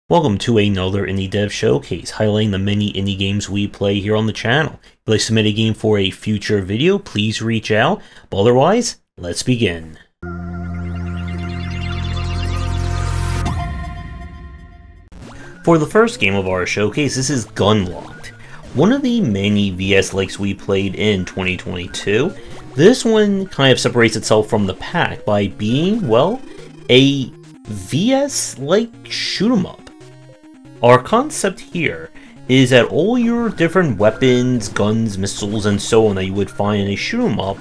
Welcome to another Indie Dev Showcase, highlighting the many indie games we play here on the channel. If you'd like to submit a game for a future video, please reach out. But otherwise, let's begin. For the first game of our showcase, this is Gunlocked. One of the many VS-likes we played in 2022, this one kind of separates itself from the pack by being, well, a VS-like shoot-'em-up. Our concept here is that all your different weapons, guns, missiles, and so on that you would find in a shoot-'em-up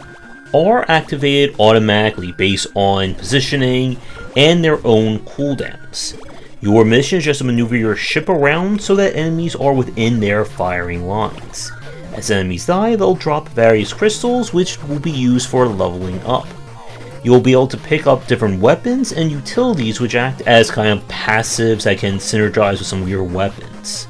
are activated automatically based on positioning and their own cooldowns. Your mission is just to maneuver your ship around so that enemies are within their firing lines. As enemies die, they'll drop various crystals which will be used for leveling up. You'll be able to pick up different weapons and utilities which act as kind of passives that can synergize with some of your weapons.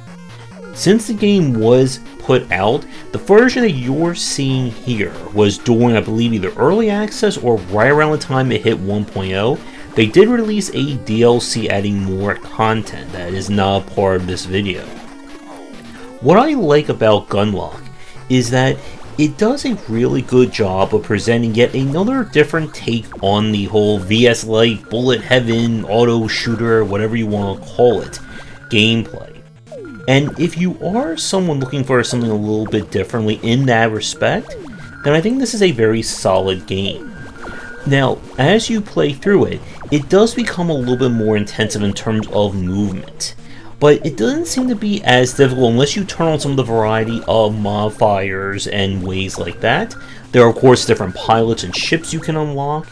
Since the game was put out, the version that you're seeing here was during, I believe, either early access or right around the time it hit 1.0. They did release a DLC adding more content that is not a part of this video. What I like about Gunlock is that it does a really good job of presenting yet another different take on the whole VS-like, bullet heaven, auto shooter, whatever you want to call it, gameplay. And if you are someone looking for something a little bit differently in that respect, then I think this is a very solid game. Now, as you play through it, it does become a little bit more intensive in terms of movement. But it doesn't seem to be as difficult unless you turn on some of the variety of modifiers and ways like that. There are of course different pilots and ships you can unlock,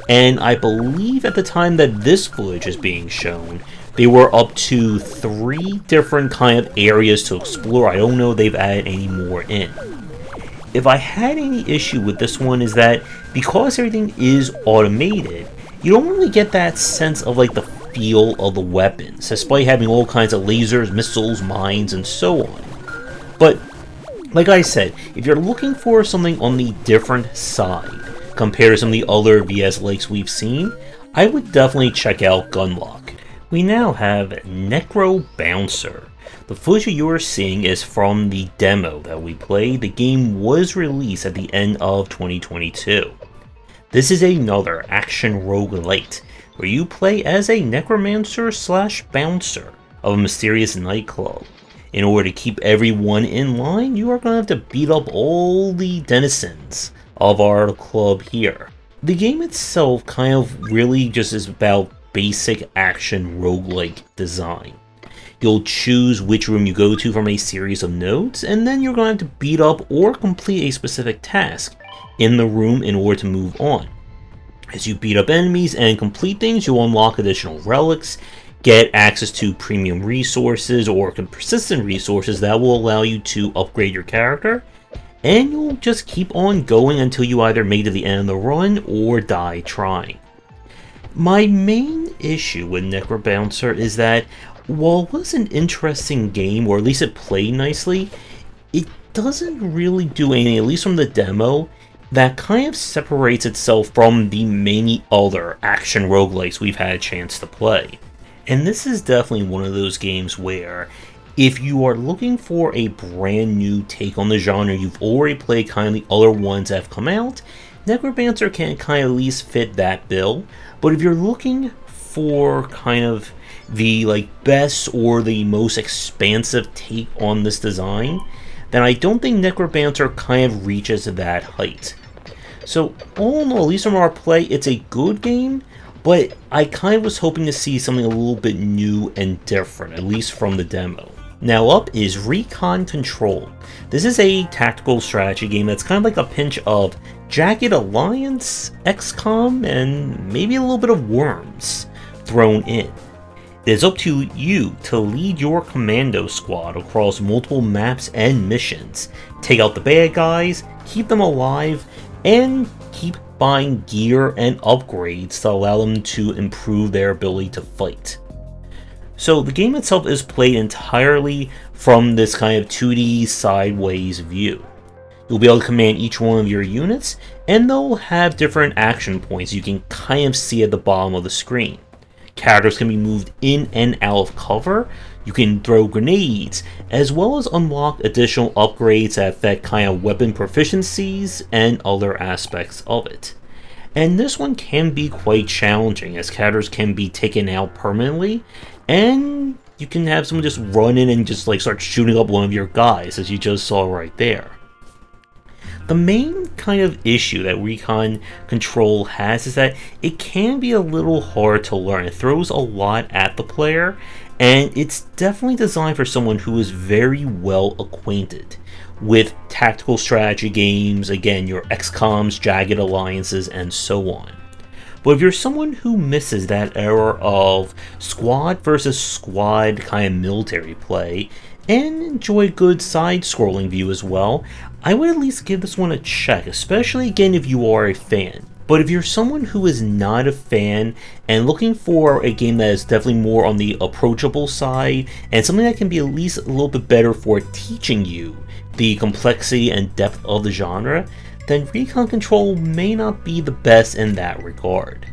and I believe at the time that this footage is being shown, they were up to 3 different kind of areas to explore. I don't know if they've added any more in. If I had any issue with this one is that because everything is automated, you don't really get that sense of like the feel of the weapons, despite having all kinds of lasers, missiles, mines, and so on. But, like I said, if you're looking for something on the different side, compared to some of the other VS likes we've seen, I would definitely check out Gunlock. We now have Necrobouncer. The footage you are seeing is from the demo that we played. The game was released at the end of 2022. This is another action roguelite, where you play as a necromancer slash bouncer of a mysterious nightclub. In order to keep everyone in line, you are going to have to beat up all the denizens of our club here. The game itself kind of really just is about basic action roguelike design. You'll choose which room you go to from a series of nodes, and then you're going to have to beat up or complete a specific task in the room in order to move on. As you beat up enemies and complete things, you'll unlock additional relics, get access to premium resources or persistent resources that will allow you to upgrade your character, and you'll just keep on going until you either make it to the end of the run or die trying. My main issue with Necrobouncer is that while it was an interesting game, or at least it played nicely, it doesn't really do anything, at least from the demo, that kind of separates itself from the many other action roguelikes we've had a chance to play. And this is definitely one of those games where, if you are looking for a brand new take on the genre, you've already played kind of the other ones that have come out, Necrobouncer can kind of at least fit that bill. But if you're looking for kind of the best or the most expansive take on this design, then I don't think Necrobouncer kind of reaches that height. So all in all, at least from our play, it's a good game, but I kind of was hoping to see something a little bit new and different, at least from the demo. Now up is Recon Control. This is a tactical strategy game that's kind of like a pinch of Jagged Alliance, XCOM, and maybe a little bit of Worms thrown in. It is up to you to lead your commando squad across multiple maps and missions, take out the bad guys, keep them alive, and keep buying gear and upgrades to allow them to improve their ability to fight. So the game itself is played entirely from this kind of 2D sideways view. You'll be able to command each one of your units, and they'll have different action points you can kind of see at the bottom of the screen. Characters can be moved in and out of cover. You can throw grenades, as well as unlock additional upgrades that affect kind of weapon proficiencies and other aspects of it. And this one can be quite challenging, as characters can be taken out permanently, and you can have someone just run in and just like start shooting up one of your guys, as you just saw right there. The main kind of issue that Recon Control has is that it can be a little hard to learn. It throws a lot at the player, and it's definitely designed for someone who is very well acquainted with tactical strategy games, again, your XCOMs, Jagged Alliances, and so on. But if you're someone who misses that era of squad versus squad kind of military play, and enjoy good side-scrolling view as well, I would at least give this one a check, especially again if you are a fan. But if you're someone who is not a fan and looking for a game that is definitely more on the approachable side, and something that can be at least a little bit better for teaching you the complexity and depth of the genre, then Recon Control may not be the best in that regard.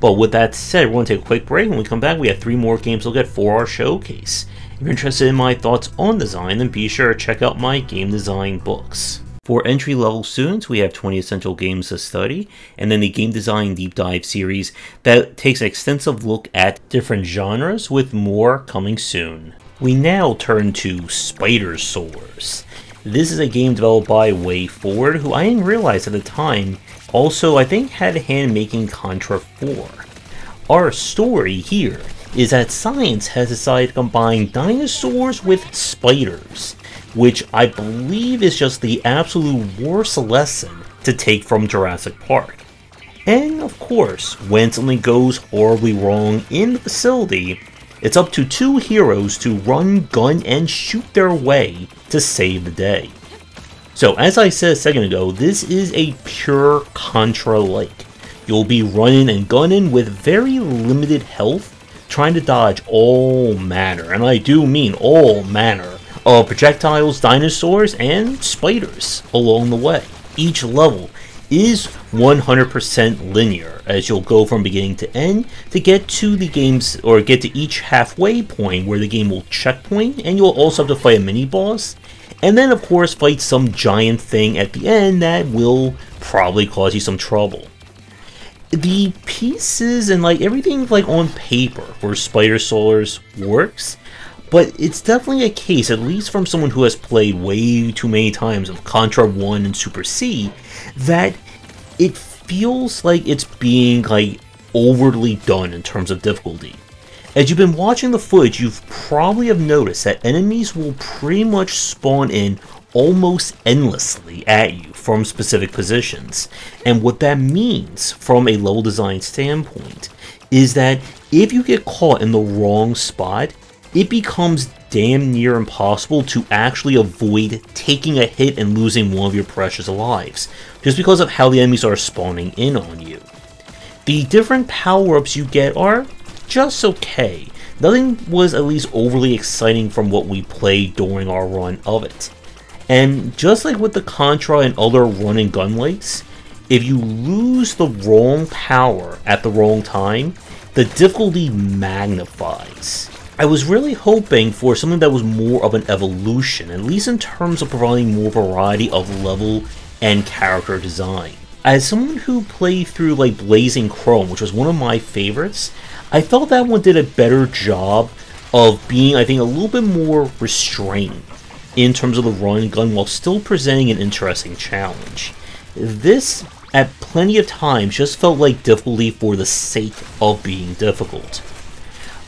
But with that said, we're going to take a quick break. When we come back, we have 3 more games to look at for our showcase. If you're interested in my thoughts on design, then be sure to check out my game design books. For entry-level students, we have 20 essential games to study, and then the Game Design Deep Dive series that takes an extensive look at different genres, with more coming soon. We now turn to Spidersaurs. This is a game developed by WayForward, who I didn't realize at the time also I think had a hand in making Contra 4. Our story here is that science has decided to combine dinosaurs with spiders, which I believe is just the absolute worst lesson to take from Jurassic Park. And of course, when something goes horribly wrong in the facility, it's up to 2 heroes to run, gun, and shoot their way to save the day. So as I said a second ago, this is a pure Contra-like. You'll be running and gunning with very limited health, trying to dodge all manner, and I do mean all manner, of projectiles, dinosaurs, and spiders along the way. Each level is 100% linear, as you'll go from beginning to end to get to the game's, or get to each halfway point where the game will checkpoint, and you'll also have to fight a mini-boss, and then of course fight some giant thing at the end that will probably cause you some trouble. The pieces and like everything like on paper for Spidersaurs works, but it's definitely a case, at least from someone who has played way too many times of Contra 1 and Super C, that it feels like it's being like overly done in terms of difficulty. As you've been watching the footage, you've probably have noticed that enemies will pretty much spawn in almost endlessly at you from specific positions. And what that means from a level design standpoint is that if you get caught in the wrong spot, it becomes damn near impossible to actually avoid taking a hit and losing one of your precious lives, just because of how the enemies are spawning in on you. The different power-ups you get are just okay. Nothing was at least overly exciting from what we played during our run of it. And just like with the Contra and other run and gun likes, if you lose the wrong power at the wrong time, the difficulty magnifies. I was really hoping for something that was more of an evolution, at least in terms of providing more variety of level and character design. As someone who played through like Blazing Chrome, which was one of my favorites, I felt that one did a better job of being, I think, a little bit more restrained in terms of the run and gun while still presenting an interesting challenge. This, at plenty of times, just felt like difficulty for the sake of being difficult.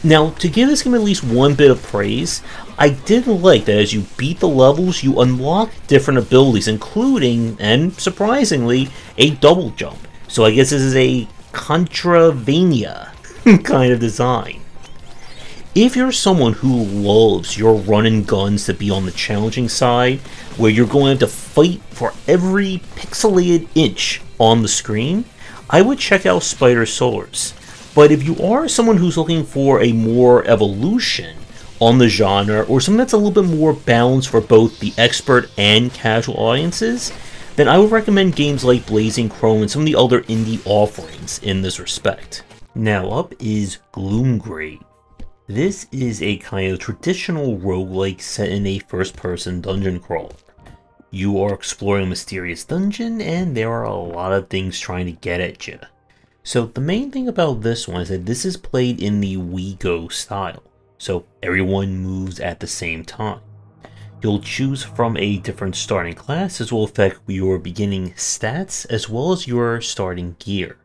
Now, to give this game at least one bit of praise, I did like that as you beat the levels, you unlock different abilities, including, and surprisingly, a double jump. So I guess this is a Contravania kind of design. If you're someone who loves your run and guns to be on the challenging side, where you're going to have to fight for every pixelated inch on the screen, I would check out Spidersaurs. But if you are someone who's looking for a more evolution on the genre, or something that's a little bit more balanced for both the expert and casual audiences, then I would recommend games like Blazing Chrome and some of the other indie offerings in this respect. Now up is Gloomgrave. This is a kind of traditional roguelike set in a first-person dungeon crawler. You are exploring a mysterious dungeon, and there are a lot of things trying to get at you. So the main thing about this one is that this is played in the We Go style, so everyone moves at the same time. You'll choose from a different starting class, as will affect your beginning stats as well as your starting gear.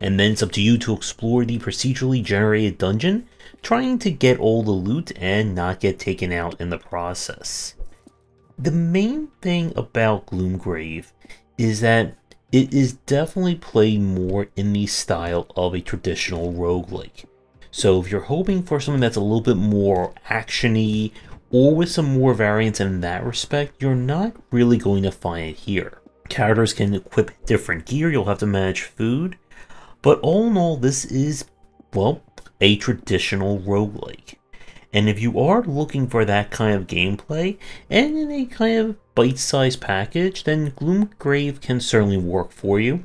And then it's up to you to explore the procedurally generated dungeon, trying to get all the loot and not get taken out in the process. The main thing about Gloomgrave is that it is definitely played more in the style of a traditional roguelike. So if you're hoping for something that's a little bit more action-y or with some more variance in that respect, you're not really going to find it here. Characters can equip different gear, you'll have to manage food, but all in all, this is, well, a traditional roguelike. And if you are looking for that kind of gameplay, and in a kind of bite-sized package, then Gloomgrave can certainly work for you.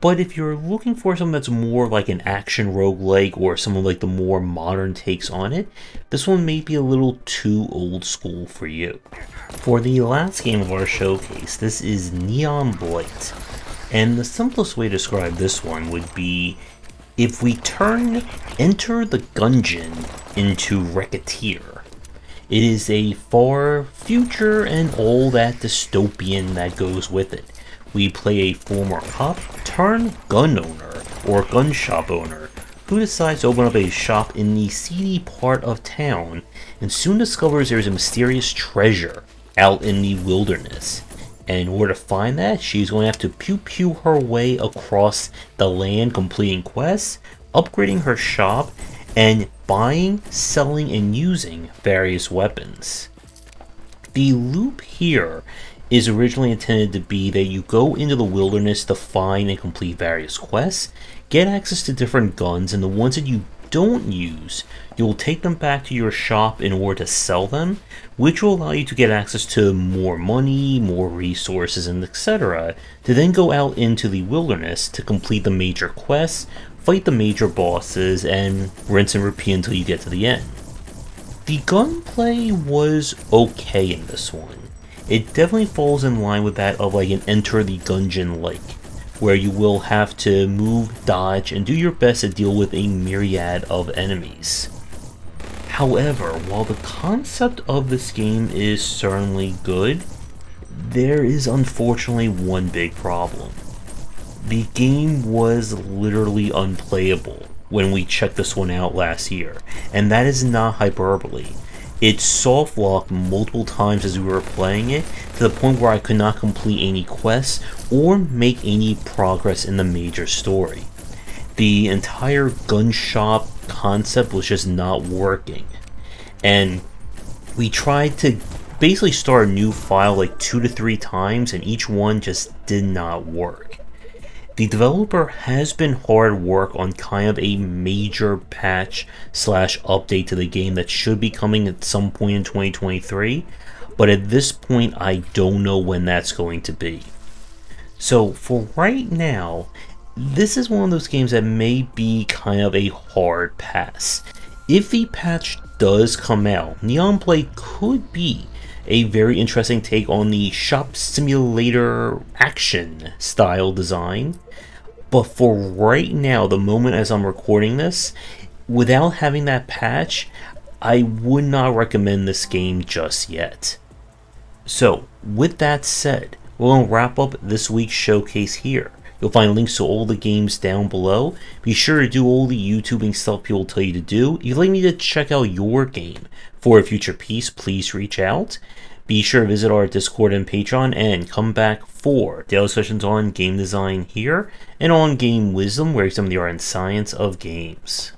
But if you're looking for something that's more like an action roguelike or some of like the more modern takes on it, this one may be a little too old school for you. For the last game of our showcase, this is Neon Blight. And the simplest way to describe this one would be if we turn Enter the Gungeon into Racketeer. It is a far future and all that dystopian that goes with it. We play a former cop turned gun owner or gun shop owner who decides to open up a shop in the seedy part of town and soon discovers there's a mysterious treasure out in the wilderness. And in order to find that, she's going to have to pew-pew her way across the land, completing quests, upgrading her shop, and buying, selling, and using various weapons. The loop here is originally intended to be that you go into the wilderness to find and complete various quests, get access to different guns, and the ones that you don't use, you'll take them back to your shop in order to sell them, which will allow you to get access to more money, more resources, and etc., to then go out into the wilderness to complete the major quests, fight the major bosses, and rinse and repeat until you get to the end. The gunplay was okay in this one. It definitely falls in line with that of like an Enter the Gungeon like, where you will have to move, dodge, and do your best to deal with a myriad of enemies. However, while the concept of this game is certainly good, there is unfortunately one big problem. The game was literally unplayable when we checked this one out last year, and that is not hyperbole. It soft locked multiple times as we were playing it, to the point where I could not complete any quests or make any progress in the major story. The entire gun shop concept was just not working, and we tried to basically start a new file like 2 to 3 times, and each one just did not work. The developer has been hard at work on kind of a major patch / update to the game that should be coming at some point in 2023, but at this point I don't know when that's going to be. So for right now, this is one of those games that may be kind of a hard pass. If the patch does come out, Neon Blight could be a very interesting take on the shop simulator action style design, but for right now, the moment as I'm recording this, without having that patch, I would not recommend this game just yet. So with that said, we're going to wrap up this week's showcase here. You'll find links to all the games down below. Be sure to do all the YouTubing stuff people tell you to do. If you'd like me to check out your game for a future piece, please reach out. Be sure to visit our Discord and Patreon, and come back for daily sessions on game design here, and on game wisdom, where we examine the art and science of games.